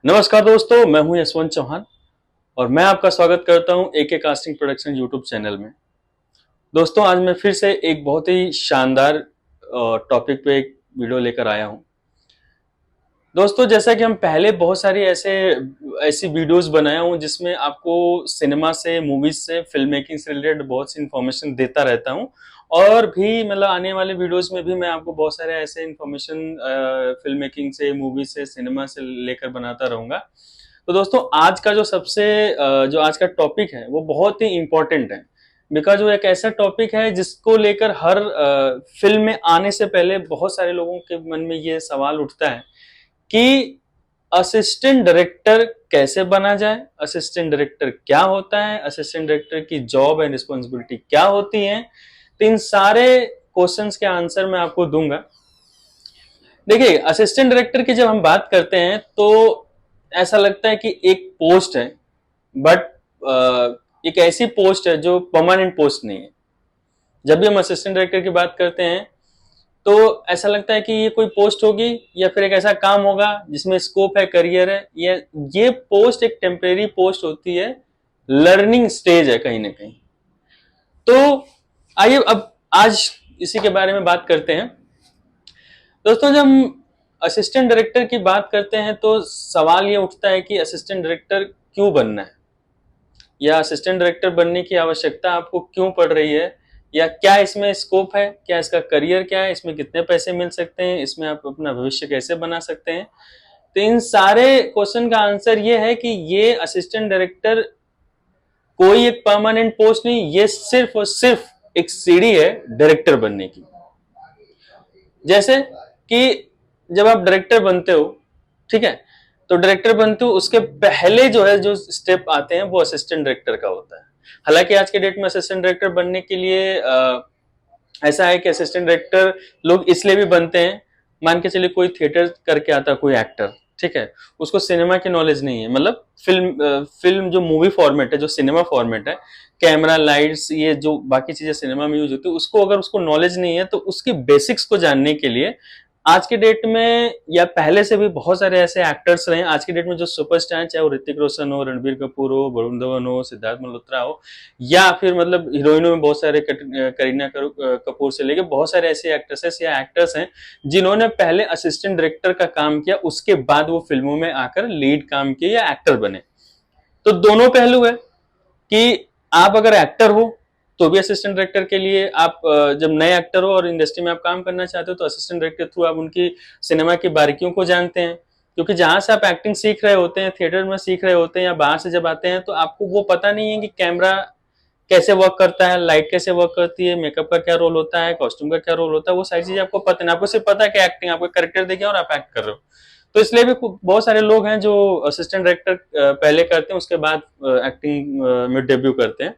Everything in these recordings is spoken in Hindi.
नमस्कार दोस्तों, मैं हूं यशवंत चौहान और मैं आपका स्वागत करता हूं एके कास्टिंग प्रोडक्शन यूट्यूब चैनल में। दोस्तों, आज मैं फिर से एक बहुत ही शानदार टॉपिक पे एक वीडियो लेकर आया हूं। दोस्तों, जैसा कि हम पहले बहुत सारी ऐसी वीडियोस बनाया हूं जिसमें आपको सिनेमा से, मूवीज से, फिल्म मेकिंग से रिलेटेड बहुत सी इंफॉर्मेशन देता रहता हूं। और भी मतलब आने वाले वीडियोस में भी मैं आपको बहुत सारे ऐसे इंफॉर्मेशन फिल्म मेकिंग से, मूवी से, सिनेमा से लेकर बनाता रहूंगा। तो दोस्तों, जो आज का टॉपिक है वो बहुत ही इम्पोर्टेंट है। बिकॉज वो एक ऐसा टॉपिक है जिसको लेकर हर फिल्म में आने से पहले बहुत सारे लोगों के मन में ये सवाल उठता है कि असिस्टेंट डायरेक्टर कैसे बना जाए, असिस्टेंट डायरेक्टर क्या होता है, असिस्टेंट डायरेक्टर की जॉब एंड रिस्पॉन्सिबिलिटी क्या होती है। तो इन सारे क्वेश्चंस के आंसर मैं आपको दूंगा। देखिए, असिस्टेंट डायरेक्टर की जब हम बात करते हैं तो ऐसा लगता है कि एक पोस्ट है, बट एक ऐसी पोस्ट है जो परमानेंट पोस्ट नहीं है। जब भी हम असिस्टेंट डायरेक्टर की बात करते हैं तो ऐसा लगता है कि ये कोई पोस्ट होगी या फिर एक ऐसा काम होगा जिसमें स्कोप है, करियर है। ये पोस्ट एक टेम्परेरी पोस्ट होती है, लर्निंग स्टेज है कहीं ना कहीं। तो आइए अब आज इसी के बारे में बात करते हैं। दोस्तों, जब हम असिस्टेंट डायरेक्टर की बात करते हैं तो सवाल ये उठता है कि असिस्टेंट डायरेक्टर क्यों बनना है, या असिस्टेंट डायरेक्टर बनने की आवश्यकता आपको क्यों पड़ रही है, या क्या इसमें स्कोप है, क्या इसका करियर क्या है, इसमें कितने पैसे मिल सकते हैं, इसमें आप अपना भविष्य कैसे बना सकते हैं। तो इन सारे क्वेश्चन का आंसर ये है कि ये असिस्टेंट डायरेक्टर कोई एक परमानेंट पोस्ट नहीं, ये सिर्फ और सिर्फ एक सीढ़ी है डायरेक्टर बनने की। जैसे कि जब आप डायरेक्टर बनते हो, ठीक है, तो डायरेक्टर बनते हो उसके पहले जो स्टेप आते हैं वो असिस्टेंट डायरेक्टर का होता है। हालांकि आज के डेट में असिस्टेंट डायरेक्टर बनने के लिए ऐसा है कि असिस्टेंट डायरेक्टर लोग इसलिए भी बनते हैं। मान के चलिए कोई थिएटर करके आता है कोई एक्टर, ठीक है, उसको सिनेमा की नॉलेज नहीं है, मतलब फिल्म जो मूवी फॉर्मेट है, जो सिनेमा फॉर्मेट है, कैमरा, लाइट्स, ये जो बाकी चीजें सिनेमा में यूज होती है, उसको अगर उसको नॉलेज नहीं है तो उसकी बेसिक्स को जानने के लिए आज के डेट में या पहले से भी बहुत सारे ऐसे एक्टर्स रहे हैं। आज के डेट में जो सुपरस्टार हैं, चाहे वो ऋतिक रोशन हो, रणबीर कपूर हो, वरुण धवन हो, सिद्धार्थ मल्होत्रा हो, या फिर मतलब हीरोइनों में बहुत सारे करीना कपूर से लेके बहुत सारे ऐसे एक्ट्रेसेस या एक्टर्स हैं जिन्होंने पहले असिस्टेंट डायरेक्टर का काम किया, उसके बाद वो फिल्मों में आकर लीड काम किए या एक्टर बने। तो दोनों पहलू है कि आप अगर एक्टर हो तो भी असिस्टेंट डायरेक्टर के लिए आप जब नए एक्टर हो और इंडस्ट्री में आप काम करना चाहते हो तो असिस्टेंट डायरेक्टर थ्रू आप उनकी सिनेमा की बारीकियों को जानते हैं। क्योंकि जहां से आप एक्टिंग सीख रहे होते हैं, थिएटर में सीख रहे होते हैं या बाहर से जब आते हैं, तो आपको वो पता नहीं है कि कैमरा कैसे वर्क करता है, लाइट कैसे वर्क करती है, मेकअप का क्या रोल होता है, कॉस्ट्यूम का क्या रोल होता है, वो सारी चीजें आपको पता नहीं। आपको सिर्फ पता है कि एक्टिंग, आपको कैरेक्टर देखे और आप एक्ट कर रहे हो। तो इसलिए भी बहुत सारे लोग हैं जो असिस्टेंट डायरेक्टर पहले करते हैं, उसके बाद एक्टिंग में डेब्यू करते हैं।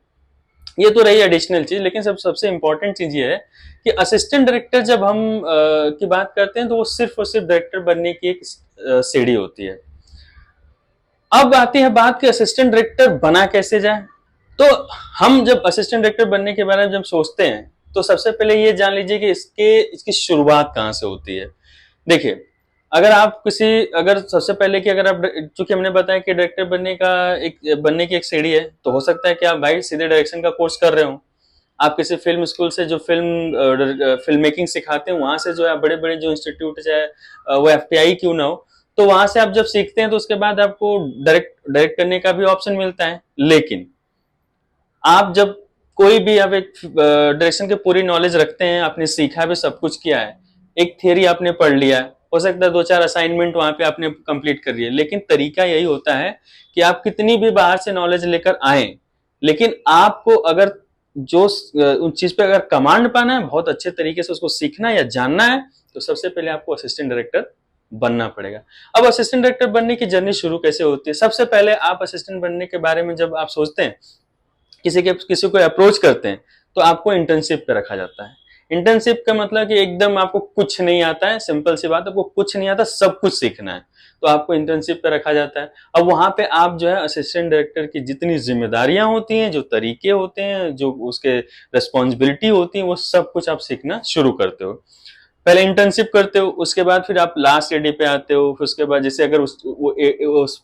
ये तो रही एडिशनल चीज, लेकिन सबसे इंपॉर्टेंट चीज ये है कि असिस्टेंट डायरेक्टर जब हम की बात करते हैं तो वो सिर्फ और सिर्फ डायरेक्टर बनने की एक सीढ़ी होती है। अब आती है बात कि असिस्टेंट डायरेक्टर बना कैसे जाए। तो हम जब असिस्टेंट डायरेक्टर बनने के बारे में जब सोचते हैं तो सबसे पहले ये जान लीजिए कि इसकी शुरुआत कहाँ से होती है। देखिए, अगर सबसे पहले कि अगर आप, चूंकि हमने बताया कि डायरेक्टर बनने की एक सीढ़ी है, तो हो सकता है कि आप भाई सीधे डायरेक्शन का कोर्स कर रहे हो। आप किसी फिल्म स्कूल से जो फिल्म मेकिंग सिखाते हैं वहां से जो है बड़े बड़े जो इंस्टीट्यूट, चाहे वो एफटीआई क्यों ना हो, तो वहां से आप जब सीखते हैं तो उसके बाद आपको डायरेक्ट करने का भी ऑप्शन मिलता है। लेकिन आप जब कोई भी आप एक डायरेक्शन की पूरी नॉलेज रखते हैं, आपने सीखा भी, सब कुछ किया है, एक थियरी आपने पढ़ लिया, हो सकता है दो चार असाइनमेंट वहां पे आपने कंप्लीट कर लिया, लेकिन तरीका यही होता है कि आप कितनी भी बाहर से नॉलेज लेकर आए, लेकिन आपको अगर उन चीज पे अगर कमांड पाना है, बहुत अच्छे तरीके से उसको सीखना है या जानना है, तो सबसे पहले आपको असिस्टेंट डायरेक्टर बनना पड़ेगा। अब असिस्टेंट डायरेक्टर बनने की जर्नी शुरू कैसे होती है? सबसे पहले आप असिस्टेंट बनने के बारे में जब आप सोचते हैं, किसी को अप्रोच करते हैं, तो आपको इंटर्नशिप पे रखा जाता है। इंटर्नशिप का मतलब कि एकदम आपको कुछ नहीं आता है, सिंपल सी बात, आपको कुछ नहीं आता, सब कुछ सीखना है, तो आपको इंटर्नशिप पे रखा जाता है। अब वहां पे आप जो है असिस्टेंट डायरेक्टर की जितनी जिम्मेदारियां होती हैं, जो तरीके होते हैं, जो उसके रिस्पॉन्सिबिलिटी होती है, वो सब कुछ आप सीखना शुरू करते हो। पहले इंटर्नशिप करते हो, उसके बाद फिर आप लास्ट एडी पे आते हो, फिर उसके बाद जैसे अगर उस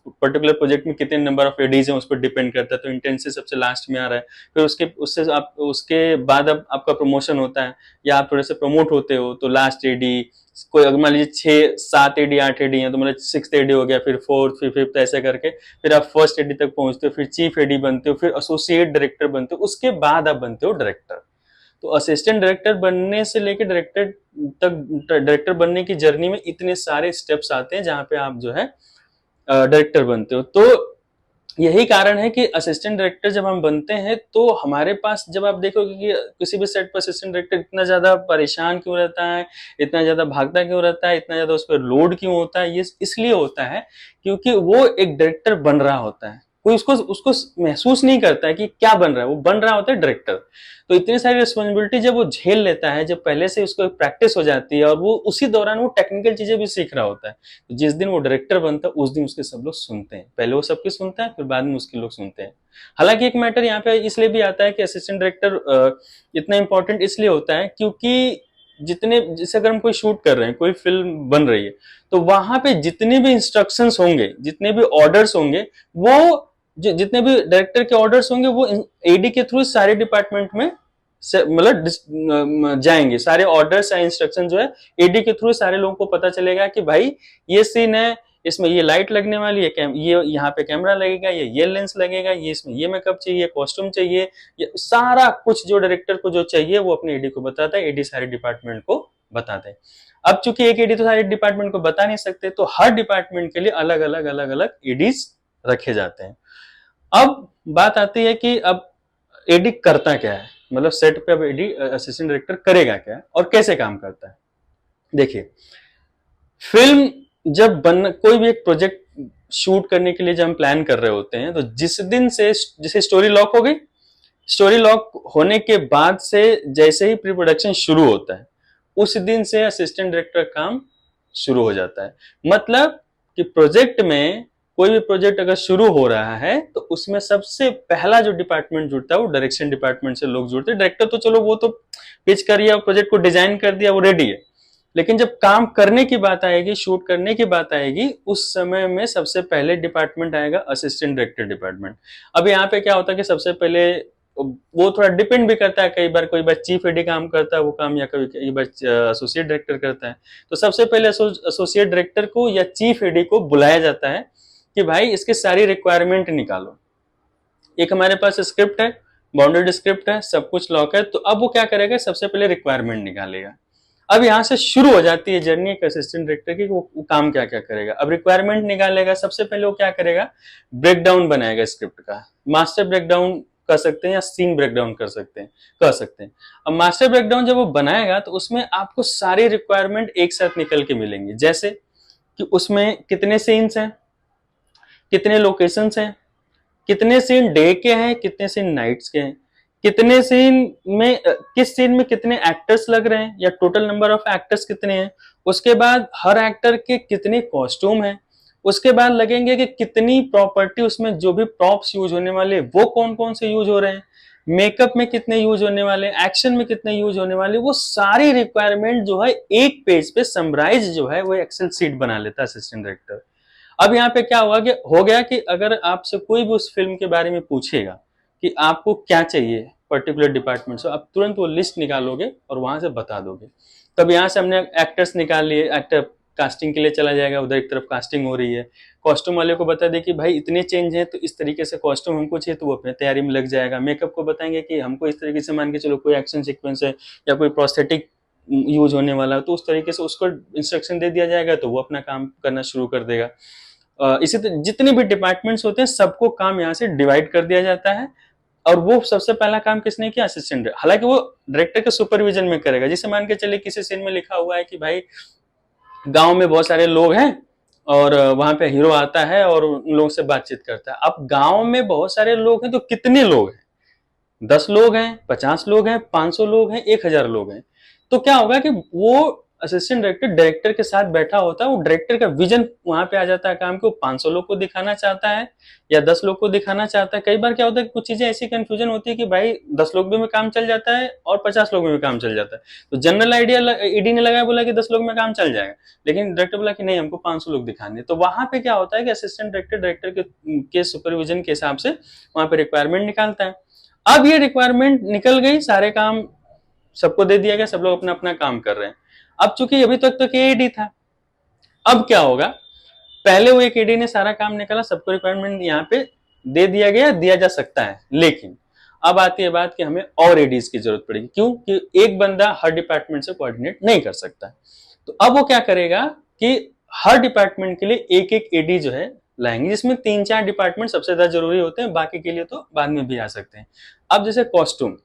पर्टिकुलर प्रोजेक्ट में कितने नंबर ऑफ एडीज हैं उस पर डिपेंड करता है, तो इंटर्नशिप सबसे लास्ट में आ रहा है। फिर उससे आप उसके बाद अब आपका प्रमोशन होता है या आप थोड़े से प्रमोट होते हो, तो लास्ट एडी कोई अगर मान लीजिए 6 7 एडी 8 एडी है तो मतलब 6th एडी हो गया, फिर 4th फिर 5th ऐसे करके फिर आप फर्स्ट एडी तक पहुंचते हो, फिर चीफ एडी बनते हो, फिर एसोसिएट डायरेक्टर बनते हो, उसके बाद आप बनते हो डायरेक्टर। तो असिस्टेंट डायरेक्टर बनने से लेकर डायरेक्टर तक, डायरेक्टर बनने की जर्नी में इतने सारे स्टेप्स आते हैं जहां पे आप जो है डायरेक्टर बनते हो। तो यही कारण है कि असिस्टेंट डायरेक्टर जब हम बनते हैं तो हमारे पास, जब आप देखोगे कि किसी भी सेट पर असिस्टेंट डायरेक्टर इतना ज्यादा परेशान क्यों रहता है, इतना ज्यादा भागता क्यों रहता है, इतना ज्यादा उस पर लोड क्यों होता है, ये इसलिए होता है क्योंकि वो एक डायरेक्टर बन रहा होता है। कोई उसको उसको महसूस नहीं करता है कि क्या बन रहा है, वो बन रहा होता है डायरेक्टर। तो इतनी सारी रिस्पॉन्सिबिलिटी जब वो झेल लेता है, जब पहले से उसको प्रैक्टिस हो जाती है और वो उसी दौरान वो टेक्निकल चीजें भी सीख रहा होता है, तो जिस दिन वो डायरेक्टर बनता है उस दिन उसके सब लोग सुनते हैं। पहले वो सबके सुनता है, फिर बाद में उसके लोग सुनते हैं। हालांकि एक मैटर यहाँ पे इसलिए भी आता है कि असिस्टेंट डायरेक्टर इतना इंपॉर्टेंट इसलिए होता है क्योंकि जितने, जैसे अगर हम कोई शूट कर रहे हैं, कोई फिल्म बन रही है, तो वहां पे जितने भी इंस्ट्रक्शंस होंगे, जितने भी ऑर्डर्स होंगे, वो जितने भी डायरेक्टर के ऑर्डर्स होंगे वो एडी के थ्रू सारे डिपार्टमेंट में मतलब जाएंगे। सारे ऑर्डर्स या इंस्ट्रक्शन जो है एडी के थ्रू सारे लोगों को पता चलेगा कि भाई ये सीन है, इसमें ये लाइट लगने वाली है, ये यहाँ पे कैमरा लगेगा, ये लेंस लगेगा, ये इसमें ये मेकअप चाहिए, कॉस्ट्यूम चाहिए, ये सारा कुछ जो डायरेक्टर को जो चाहिए वो अपने एडी को बताता है, एडी सारे डिपार्टमेंट को बताते हैं। अब चूंकि एक एडी तो सारे डिपार्टमेंट को बता नहीं सकते, तो हर डिपार्टमेंट के लिए अलग अलग एडीज रखे जाते हैं। अब बात आती है कि अब एडी करता क्या है, मतलब सेट पे अब एडी असिस्टेंट डायरेक्टर करेगा क्या और कैसे काम करता है। देखिए, फिल्म जब बन कोई भी एक प्रोजेक्ट शूट करने के लिए जब हम प्लान कर रहे होते हैं, तो जिस दिन से जैसे स्टोरी लॉक हो गई, स्टोरी लॉक होने के बाद से जैसे ही प्री प्रोडक्शन शुरू होता है उस दिन से असिस्टेंट डायरेक्टर काम शुरू हो जाता है। मतलब कि प्रोजेक्ट में कोई भी प्रोजेक्ट अगर शुरू हो रहा है तो उसमें सबसे पहला जो डिपार्टमेंट जुड़ता है वो डायरेक्शन डिपार्टमेंट से लोग जुड़ते हैं। डायरेक्टर तो चलो वो तो पिच कर दिया, प्रोजेक्ट को डिजाइन कर दिया, वो रेडी है, लेकिन जब काम करने की बात आएगी, शूट करने की बात आएगी, उस समय में सबसे पहले डिपार्टमेंट आएगा असिस्टेंट डायरेक्टर डिपार्टमेंट। अब यहाँ पे क्या होता है कि सबसे पहले वो थोड़ा डिपेंड भी करता है, कई बार कोई बार चीफ एडी काम करता है वो काम, या कई बार एसोसिएट डायरेक्टर करता है। तो सबसे पहले एसोसिएट डायरेक्टर को या चीफ एडी को बुलाया जाता है कि भाई इसके सारी रिक्वायरमेंट निकालो। एक हमारे पास स्क्रिप्ट है, बाउंडेड स्क्रिप्ट है, सब कुछ लॉक है, तो अब वो क्या करेगा, सबसे पहले रिक्वायरमेंट निकालेगा। अब यहाँ से शुरू हो जाती है जर्नी एक असिस्टेंट डायरेक्टर की, वो काम क्या क्या करेगा। अब रिक्वायरमेंट निकालेगा, सबसे पहले वो क्या करेगा, ब्रेकडाउन बनाएगा स्क्रिप्ट का। मास्टर ब्रेकडाउन कर सकते हैं या सीन ब्रेकडाउन कर सकते हैं। अब मास्टर ब्रेकडाउन जब वो बनाएगा तो उसमें आपको सारे रिक्वायरमेंट एक साथ निकल के मिलेंगे, जैसे कि उसमें कितने सीन्स हैं, कितने लोकेशंस हैं, कितने सीन डे के हैं, कितने सीन नाइट्स के हैं, कितने सीन में किस सीन में कितने एक्टर्स लग रहे हैं या टोटल नंबर ऑफ एक्टर्स कितने हैं, उसके बाद हर एक्टर के कितने कॉस्ट्यूम हैं, उसके बाद लगेंगे कि कितनी प्रॉपर्टी, उसमें जो भी प्रॉप्स यूज होने वाले वो कौन कौन से यूज हो रहे हैं, मेकअप में कितने यूज होने वाले, एक्शन में कितने यूज होने वाले, वो सारी रिक्वायरमेंट जो है एक पेज पे समराइज जो है वो एक्सेल शीट बना लेता है असिस्टेंट डायरेक्टर। अब यहाँ पे क्या हुआ कि हो गया कि अगर आपसे कोई भी उस फिल्म के बारे में पूछेगा कि आपको क्या चाहिए पर्टिकुलर डिपार्टमेंट से, आप तुरंत वो लिस्ट निकालोगे और वहां से बता दोगे। तब यहाँ से हमने एक्टर्स निकाल लिए, एक्टर कास्टिंग के लिए चला जाएगा, उधर एक तरफ कास्टिंग हो रही है, कॉस्ट्यूम वाले को बता दे कि भाई इतने चेंज है तो इस तरीके से कॉस्ट्यूम हमको चाहिए, तो वो अपने तैयारी में लग जाएगा। मेकअप को बताएंगे कि हमको इस तरीके से, मान के चलो कोई एक्शन सीक्वेंस है या कोई प्रोस्थेटिक यूज होने वाला है, तो उस तरीके से उसको इंस्ट्रक्शन दे दिया जाएगा, तो वो अपना काम करना शुरू कर देगा। इसी तरह जितने भी डिपार्टमेंट्स होते हैं सबको काम यहाँ से डिवाइड कर दिया जाता है। और वो सबसे पहला काम किसने किया, असिस्टेंट। हालांकि वो डायरेक्टर के सुपरविजन में करेगा। जैसे मान के चले किसी सीन में लिखा हुआ है कि भाई गांव में बहुत सारे लोग हैं और वहां पे हीरो आता है और उन लोगों से बातचीत करता है। अब गांव में बहुत सारे लोग हैं तो कितने लोग हैं, 10 लोग हैं, 50 लोग हैं, 500 लोग हैं, 1000 लोग हैं, तो क्या होगा कि वो असिस्टेंट डायरेक्टर डायरेक्टर के साथ बैठा होता है, वो डायरेक्टर का विजन वहां पे आ जाता है काम को, 500 लोग को दिखाना चाहता है या 10 लोग को दिखाना चाहता है। कई बार क्या होता है, कुछ चीजें ऐसी कंफ्यूजन होती है कि भाई 10 लोग में काम चल जाता है और 50 लोग में काम चल जाता है। तो जनरल आइडिया ईडी ने लगाया, बोला कि 10 लोग में काम चल जाएगा, लेकिन डायरेक्टर बोला कि नहीं, हमको 500 लोग दिखाने। तो वहां पे क्या होता है कि असिस्टेंट डायरेक्टर डायरेक्टर के सुपरविजन के हिसाब से वहां पे रिक्वायरमेंट निकालता है। अब ये रिक्वायरमेंट निकल गई, सारे काम सबको दे दिया गया, सब लोग अपना अपना काम कर रहे हैं। अब चूंकि अभी तक तो एडी था, अब क्या होगा, पहले वो एक एडी ने सारा काम निकाला, सबको रिक्वायरमेंट यहाँ पे दे दिया गया, दिया जा सकता है, लेकिन अब आती है बात कि हमें और एडीज की जरूरत पड़ेगी। क्यों? कि एक बंदा हर डिपार्टमेंट से कोऑर्डिनेट नहीं कर सकता। तो अब वो क्या करेगा कि हर डिपार्टमेंट के लिए एक एक एडी जो है लाएंगे, जिसमें 3-4 डिपार्टमेंट सबसे ज्यादा जरूरी होते हैं, बाकी के लिए तो बाद में भी आ सकते हैं। अब जैसे कॉस्ट्यूम,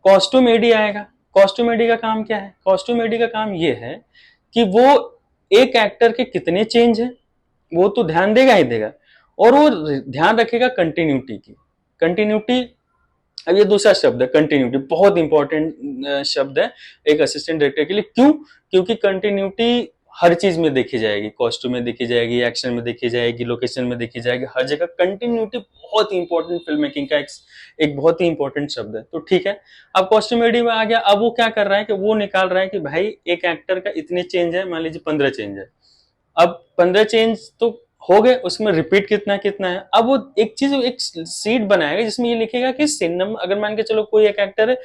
कॉस्ट्यूम एडी आएगा। कॉस्ट्यूम एडी का काम क्या है? कॉस्ट्यूम एडी का काम ये है कि वो एक एक्टर के कितने चेंज है वो तो ध्यान देगा ही देगा, और वो ध्यान रखेगा कंटिन्यूटी की। कंटिन्यूटी, अब ये दूसरा शब्द है कंटिन्यूटी, बहुत इंपॉर्टेंट शब्द है एक असिस्टेंट डायरेक्टर के लिए। क्यों? क्योंकि कंटिन्यूटी हर चीज में देखी जाएगी, कॉस्ट्यूम में देखी जाएगी, एक्शन में देखी जाएगी, लोकेशन में देखी जाएगी, हर जगह कंटिन्यूटी बहुत इंपॉर्टेंट फिल्म मेकिंग का एक बहुत ही इंपॉर्टेंट शब्द है। तो ठीक है, अब कॉस्ट्यूमेडी में आ गया। अब वो क्या कर रहा है कि वो निकाल रहा है कि भाई एक एक्टर का इतने चेंज है, मान लीजिए 15 चेंज है। अब 15 चेंज तो हो गए, उसमें रिपीट कितना कितना है। अब वो एक चीज, एक सीट बनाएगा जिसमें ये लिखेगा कि सीन नंबर, अगर मान के चलो कोई एक एक्टर है,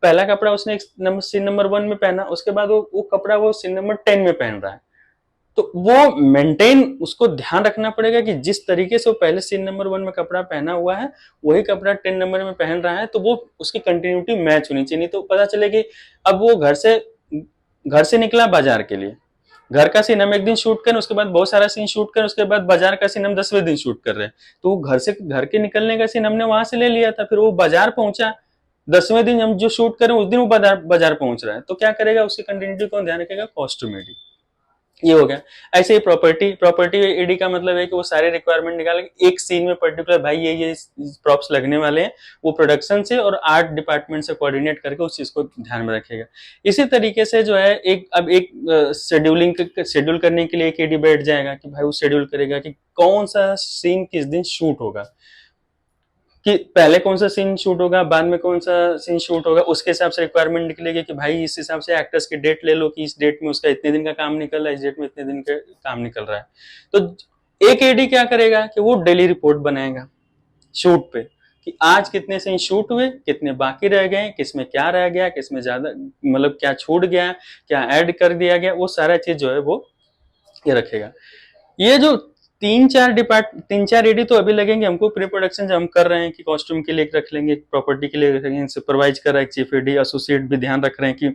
पहला कपड़ा उसने एक नंबर सीन नंबर 1 में पहना, उसके बाद वो कपड़ा वो सीन नंबर 10 में पहन रहा है, तो वो मेंटेन, उसको ध्यान रखना पड़ेगा कि जिस तरीके से वो पहले सीन नंबर 1 में कपड़ा पहना हुआ है वही कपड़ा 10 नंबर में पहन रहा है, तो वो उसकी कंटिन्यूटी मैच होनी चाहिए। तो पता चले कि अब वो घर से निकला बाजार के लिए, घर का सीन हम एक दिन शूट करें, उसके बाद बहुत सारा सीन शूट करें, उसके बाद बाजार का सीन हम 10वें दिन शूट कर रहे हैं। तो वो घर के निकलने का सीन हमने वहां से ले लिया था, फिर वो बाजार पहुंचा, 10वें दिन हम जो शूट करें उस दिन वो बाजार पहुंच रहा है, तो क्या करेगा, उसकी कंटिन्यूटी को ध्यान रखेगा कॉस्ट्यूमेडी। ये हो गया। ऐसे ही प्रॉपर्टी एडी का मतलब है कि वो सारे रिक्वायरमेंट निकालेंगे एक सीन में पर्टिकुलर, भाई ये प्रॉप्स लगने वाले हैं, वो प्रोडक्शन से और आर्ट डिपार्टमेंट से कोऑर्डिनेट करके उस चीज को ध्यान में रखेगा। इसी तरीके से जो है एक शेड्यूल करने के लिए एक एडी बैठ जाएगा कि भाई वो शेड्यूल करेगा कि कौन सा सीन किस दिन शूट होगा, कि पहले कौन सा सीन शूट होगा, बाद में कौन सा सीन शूट होगा, उसके हिसाब से रिक्वायरमेंट निकलेगी कि भाई इस हिसाब से एक्टर्स की डेट ले लो कि इस डेट में उसका इतने दिन का काम निकल रहा है, इस डेट में इतने दिन का काम निकल रहा है। तो एक एडी क्या करेगा कि वो डेली रिपोर्ट बनाएगा शूट पे कि आज कितने सीन शूट हुए, कितने बाकी रह गए, किसमें क्या रह गया, किसमें ज्यादा मतलब क्या छूट गया, क्या ऐड कर दिया गया, वो सारा चीज जो है वो ये रखेगा। ये जो 3-4 एडी तो अभी लगेंगे हमको प्री प्रोडक्शन जब हम कर रहे हैं कि कॉस्ट्यूम के लिए रख लेंगे, प्रॉपर्टी के लिए रखेंगे, सुपरवाइज कर रहा है चीफ एडी, एसोसिएट भी ध्यान रख रहे हैं कि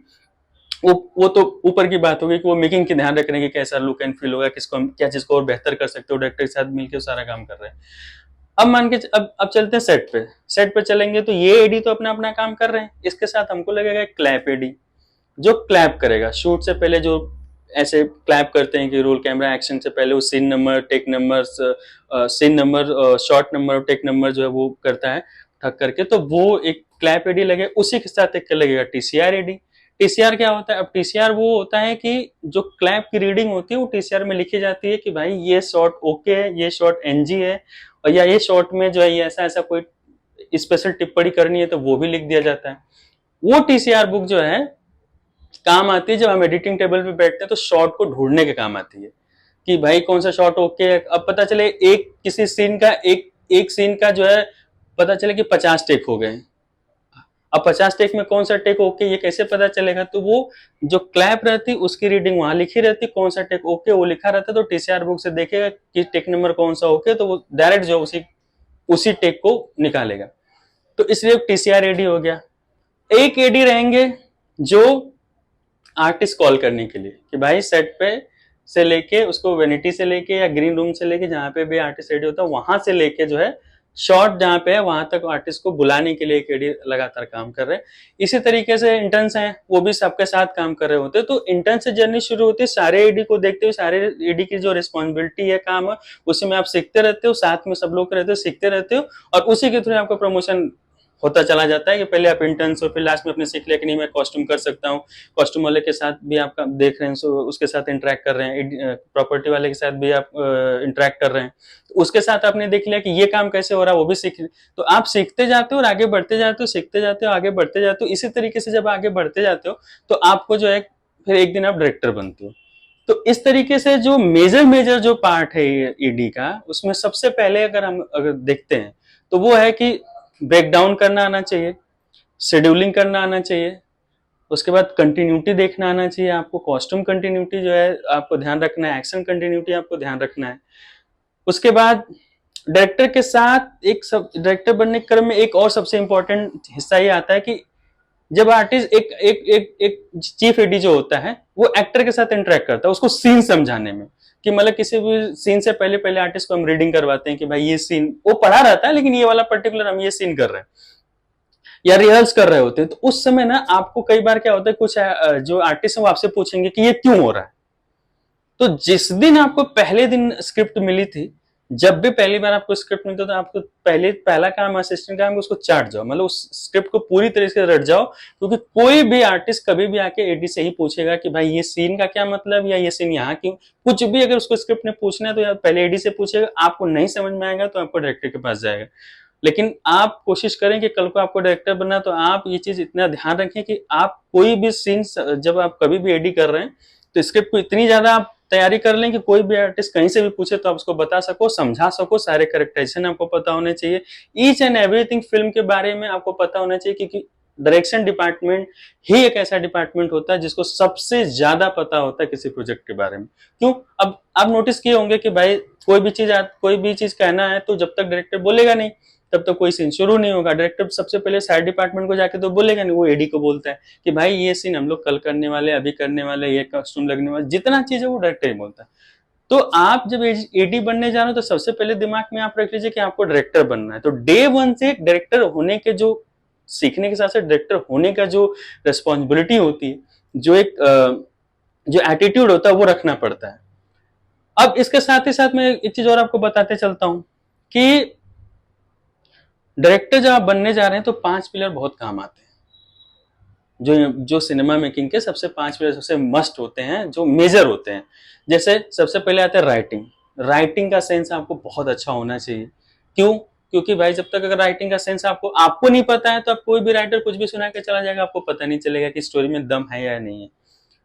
वो तो ऊपर की बात होगी कि वो मेकिंग की ध्यान रख रहे हैं कि कैसा लुक एंड फील होगा, किसको हम क्या चीज को और बेहतर कर सकते हो, डायरेक्टर के साथ मिलकर सारा काम कर रहे हैं। अब मान के अब चलते हैं सेट पे चलेंगे, तो ये एडी तो अपना अपना काम कर रहे हैं, इसके साथ हमको लगेगा क्लैप एडी, जो क्लैप करेगा शूट से पहले, जो ऐसे क्लैप करते हैं कि रोल कैमरा एक्शन से पहले वो scene number, take number, scene number, shot number, take number जो है वो करता है ठक करके, तो वो एक क्लैप एडी लगे। उसी के साथ एक लगेगा टीसीआर एडी। टीसीआर क्या होता है? अब टीसीआर वो होता है कि जो क्लैप की रीडिंग होती है वो टीसीआर में लिखी जाती है कि भाई ये शॉट ओके है, ये शॉट एनजी है, और या ये शॉट में जो है ये ऐसा ऐसा कोई स्पेशल टिप्पणी करनी है तो वो भी लिख दिया जाता है। वो टीसीआर बुक जो है काम आती है जब हम एडिटिंग टेबल पे बैठते हैं तो शॉट को ढूंढने के काम आती है कि भाई कौन सा शॉट ओके है। अब पता चले एक किसी सीन का एक सीन का जो है पता चले कि 50 टेक हो गए, अब 50 टेक में कौन सा टेक ओके ये कैसे पता चलेगा? तो वो जो क्लैप रहती उसकी रीडिंग वहां लिखी रहती, कौन सा टेक ओके वो लिखा रहता, तो टीसीआर बुक से देखेगा कि टेक नंबर कौन सा ओके, तो वो डायरेक्ट जो उसी टेक को निकालेगा। तो इसलिए टीसीआर एडी हो गया। एक एडी रहेंगे जो आर्टिस्ट कॉल करने के लिए कि भाई सेट पे से लेके उसको वेनिटी से लेके या ग्रीन रूम से लेके जहां पे भी आर्टिस्ट रेडी होता है वहां से लेके जो है शॉट जहां पे है वहां तक आर्टिस्ट को बुलाने के लिए एक एडी लगातार काम कर रहे हैं। इसी तरीके से इंटर्न्स हैं, वो भी सबके साथ काम कर रहे होते हैं। तो इंटर्न से जर्नी शुरू होती है, सारे एडी को देखते हुए, सारे एडी की जो रिस्पॉन्सिबिलिटी है काम है उसमें आप सीखते रहते हो, साथ में सब लोग रहते हो, सीखते रहते हो, और उसी के थ्रू आपका प्रमोशन होता चला जाता है कि पहले आप इंटर्न्स हो, फिर लास्ट में अपने सीख लिया कि नहीं मैं कॉस्ट्यूम कर सकता हूँ, कॉस्ट्यूम वाले के साथ भी आप देख रहे हैं, सो उसके साथ इंटरेक्ट कर रहे हैं, प्रॉपर्टी वाले के साथ भी आप इंटरेक्ट कर रहे हैं, तो उसके साथ आपने देख लिया कि ये काम कैसे हो रहा है, वो भी सीख, तो आप सीखते जाते हो और आगे बढ़ते जाते हो, सीखते जाते हो, आगे बढ़ते जाते हो। इसी तरीके से जब आगे बढ़ते जाते हो तो आपको जो है फिर एक दिन आप डायरेक्टर बनते हो। तो इस तरीके से जो मेजर मेजर जो पार्ट है ईडी का, उसमें सबसे पहले अगर देखते हैं तो वो है कि ब्रेक डाउन करना आना चाहिए, शेड्यूलिंग करना आना चाहिए, उसके बाद कंटिन्यूटी देखना आना चाहिए आपको, कॉस्ट्यूम कंटिन्यूटी जो है आपको ध्यान रखना है, एक्शन कंटिन्यूटी आपको ध्यान रखना है। उसके बाद डायरेक्टर के साथ एक सब डायरेक्टर बनने के क्रम में एक और सबसे इंपॉर्टेंट हिस्सा ये आता है कि जब आर्टिस्ट एक एक एक एक चीफ एडी जो होता है वो एक्टर के साथ इंटरेक्ट करता है उसको सीन समझाने में, कि मतलब किसी भी सीन से पहले पहले आर्टिस्ट को हम रीडिंग करवाते हैं कि भाई ये सीन वो पढ़ा रहता है लेकिन ये वाला पर्टिकुलर हम ये सीन कर रहे हैं या रिहर्स कर रहे होते हैं, तो उस समय ना आपको कई बार क्या होता है कुछ जो आर्टिस्ट है वो आपसे पूछेंगे कि ये क्यों हो रहा है। तो जिस दिन आपको पहले दिन स्क्रिप्ट मिली थी, जब भी पहली बार आपको स्क्रिप्ट मिलता तो आपको पहला काम असिस्टेंट का उसको चाट जाओ, मतलब उस स्क्रिप्ट को पूरी तरीके से रट जाओ, क्योंकि कोई भी आर्टिस्ट कभी भी आके एडी से ही पूछेगा कि भाई ये सीन का क्या मतलब या ये सीन यहाँ क्यों, कुछ भी अगर उसको स्क्रिप्ट ने पूछना है तो पहले एडी से पूछेगा, आपको नहीं समझ में आएगा तो आपको डायरेक्टर के पास जाएगा। लेकिन आप कोशिश करें कि कल को आपको डायरेक्टर बनना तो आप ये चीज इतना ध्यान रखें कि आप कोई भी सीन जब आप कभी भी एडी कर रहे हैं तो स्क्रिप्ट को इतनी ज्यादा आप तैयारी कर लें कि कोई भी आर्टिस्ट कहीं से भी पूछे तो आप उसको बता सको, समझा सको, सारे कैरेक्टराइजेशन आपको पता होने चाहिए, ईच एंड एवरीथिंग फिल्म के बारे में आपको पता होना चाहिए, क्योंकि डायरेक्शन डिपार्टमेंट ही एक ऐसा डिपार्टमेंट होता है जिसको सबसे ज्यादा पता होता है किसी प्रोजेक्ट के बारे में। क्यों? अब आप नोटिस किए होंगे कि भाई कोई भी चीज कहना है तो जब तक डायरेक्टर बोलेगा नहीं तब तक कोई सीन शुरू नहीं होगा। डायरेक्टर सबसे पहले साइड डिपार्टमेंट को जाके तो बोलेगा नहीं, वो एडी को बोलता है कि भाई ये सीन हम लोग कल करने वाले, अभी करने वाले, ये कॉस्ट्यूम लगने वाले, जितना चीज है वो डायरेक्टर ही बोलता है। तो आप जब एडी बनने जा रहे हो तो सबसे पहले दिमाग में आप रख लीजिए कि आपको डायरेक्टर बनना है, तो डे वन से डायरेक्टर होने के जो सीखने के साथ साथ डायरेक्टर होने का जो रिस्पॉन्सिबिलिटी होती है, जो एक जो एटीट्यूड होता है वो रखना पड़ता है। अब इसके साथ ही साथ मैं एक चीज और आपको बताते चलता हूं कि डायरेक्टर जब आप बनने जा रहे हैं तो 5 पिलर बहुत काम आते हैं, जो सिनेमा मेकिंग के सबसे 5 पिलर सबसे मस्ट होते हैं, जो मेजर होते हैं। जैसे सबसे पहले आता है राइटिंग। राइटिंग का सेंस आपको बहुत अच्छा होना चाहिए। क्यों? क्योंकि भाई जब तक अगर राइटिंग का सेंस आपको नहीं पता है तो आप कोई भी राइटर कुछ भी सुना के चला जाएगा, आपको पता नहीं चलेगा कि स्टोरी में दम है या नहीं है।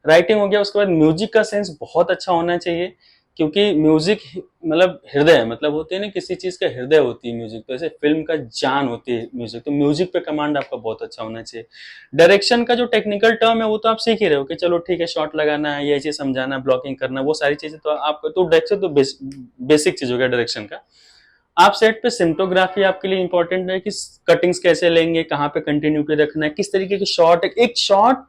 राइटिंग हो गया। उसके बाद म्यूजिक का सेंस बहुत अच्छा होना चाहिए, क्योंकि म्यूजिक मतलब हृदय, मतलब होते हैं ना किसी चीज का हृदय होती है म्यूजिक, तो ऐसे फिल्म का जान होती है म्यूजिक, तो म्यूजिक पे कमांड आपका बहुत अच्छा होना चाहिए। डायरेक्शन का जो टेक्निकल टर्म है वो तो आप सीख ही रहे हो कि चलो ठीक है शॉट लगाना है, ये चीज समझाना, ब्लॉकिंग करना, वो सारी चीजें तो आपको तो डायरेक्शन तो बेसिक चीज हो गया डायरेक्शन का। आप सेट पे सिनेमेटोग्राफी आपके लिए इंपॉर्टेंट है कि कटिंग्स कैसे लेंगे, कहाँ पे कंटिन्यूटी रखना है, किस तरीके की शॉट, एक शॉट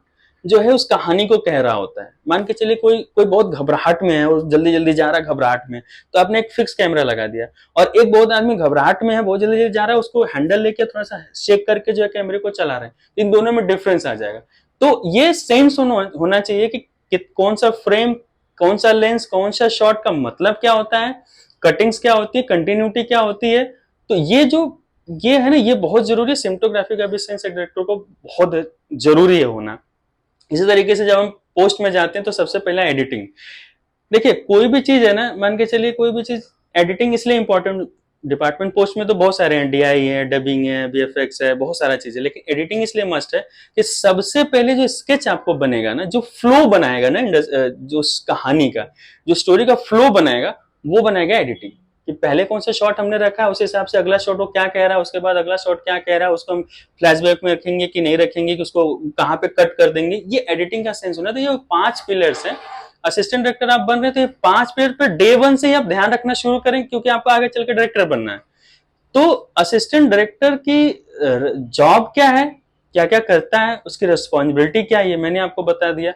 जो है उस कहानी को कह रहा होता है। मान के चलिए कोई कोई बहुत घबराहट में है और जल्दी जल्दी जा रहा है घबराहट में, तो आपने एक फिक्स कैमरा लगा दिया, और एक बहुत आदमी घबराहट में है, बहुत जल्दी जल्दी जा रहा है, उसको हैंडल लेके थोड़ा सा शेक करके जो है कैमरे को चला रहे हैं, इन दोनों में डिफरेंस आ जाएगा। तो ये सेंस होना चाहिए कि कौन सा फ्रेम, कौन सा लेंस, कौन सा शॉट का मतलब क्या होता है, कटिंग्स क्या होती है, कंटिन्यूटी क्या होती है। तो ये है ना, ये बहुत जरूरी है। सिनेमेटोग्राफी का भी सेंस डायरेक्टर को बहुत जरूरी है होना। इसी तरीके से जब हम पोस्ट में जाते हैं तो सबसे पहला एडिटिंग। देखिए कोई भी चीज है ना, मान के चलिए कोई भी चीज, एडिटिंग इसलिए इंपॉर्टेंट, डिपार्टमेंट पोस्ट में तो बहुत सारे हैं, डीआई है, डबिंग है, बीएफएक्स है, बहुत सारा चीज है, लेकिन एडिटिंग इसलिए मस्ट है कि सबसे पहले जो स्केच आपको बनेगा ना, जो फ्लो बनाएगा ना, जो कहानी का, जो स्टोरी का फ्लो बनाएगा, वो बनाएगा एडिटिंग। कि पहले कौन सा शॉट हमने रखा है उस हिसाब से अगला शॉट वो क्या कह रहा है, उसके बाद अगला शॉट क्या कह रहा है, उसको हम फ्लैशबैक में रखेंगे कि नहीं रखेंगे, कि उसको कहाँ पे कट कर देंगे, ये एडिटिंग का सेंस होना। तो ये 5 पिलर्स हैं। असिस्टेंट डायरेक्टर आप बन रहे थे, 5 पिलर पे डे वन से ही आप ध्यान रखना शुरू करें, क्योंकि आपको आगे चल के डायरेक्टर बनना है। तो असिस्टेंट डायरेक्टर की जॉब क्या है, क्या क्या करता है, उसकी रिस्पॉन्सिबिलिटी क्या है, ये मैंने आपको बता दिया।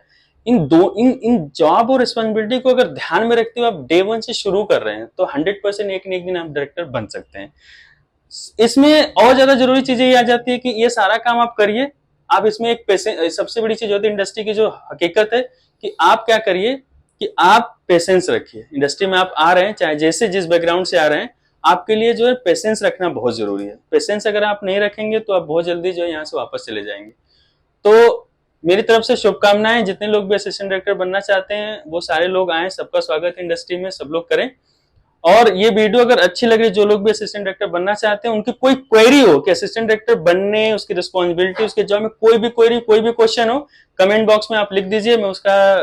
इन जॉब और रिस्पॉन्सिबिलिटी को अगर ध्यान में रखते हुए आप डे वन से शुरू कर रहे हैं तो 100% एक न एक दिन आप डायरेक्टर बन सकते हैं। इसमें और ज्यादा जरूरी चीजें ये आ जाती है कि ये सारा काम आप करिए, आप इसमें एक पैसे, सबसे बड़ी चीज होती है इंडस्ट्री की जो हकीकत है कि आप क्या करिए कि आप पेशेंस रखिए। इंडस्ट्री में आप आ रहे हैं, चाहे जैसे जिस बैकग्राउंड से आ रहे हैं, आपके लिए जो है पेशेंस रखना बहुत जरूरी है। पेशेंस अगर आप नहीं रखेंगे तो आप बहुत जल्दी जो है यहाँ से वापस चले जाएंगे। तो मेरी तरफ से शुभकामनाएं, जितने लोग भी असिस्टेंट डायरेक्टर बनना चाहते हैं वो सारे लोग आए, सबका स्वागत है इंडस्ट्री में, सब लोग करें। और ये वीडियो अगर अच्छी लगे, जो लोग भी असिस्टेंट डायरेक्टर बनना चाहते हैं उनकी कोई क्वेरी हो कि असिस्टेंट डायरेक्टर बनने, उसकी रिस्पॉन्सिबिलिटी, उसके जॉब में कोई भी क्वेरी, कोई भी क्वेश्चन हो, कमेंट बॉक्स में आप लिख दीजिए, मैं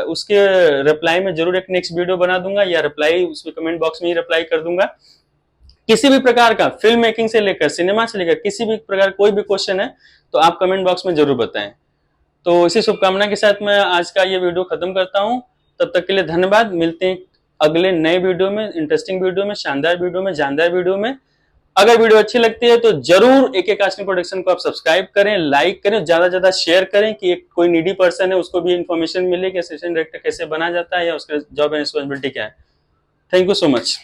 उसके रिप्लाई में जरूर एक नेक्स्ट वीडियो बना दूंगा, या रिप्लाई उसमें कमेंट बॉक्स में ही रिप्लाई कर दूंगा। किसी भी प्रकार का फिल्म मेकिंग से लेकर सिनेमा से लेकर किसी भी प्रकार कोई भी क्वेश्चन है तो आप कमेंट बॉक्स में जरूर बताएं। तो इसी शुभकामना के साथ मैं आज का ये वीडियो खत्म करता हूं। तब तक के लिए धन्यवाद। मिलते हैं अगले नए वीडियो में, इंटरेस्टिंग वीडियो में, शानदार वीडियो में, जानदार वीडियो में। अगर वीडियो अच्छी लगती है तो जरूर AK कास्टिंग प्रोडक्शन को आप सब्सक्राइब करें, लाइक करें, ज्यादा से ज्यादा शेयर करें कि एक कोई नीडी पर्सन है उसको भी इन्फॉर्मेशन मिले कि असिस्टेंट डायरेक्टर कैसे बना जाता है या उसका जॉब एंड रिस्पॉन्सिबिलिटी क्या है। Thank you so much.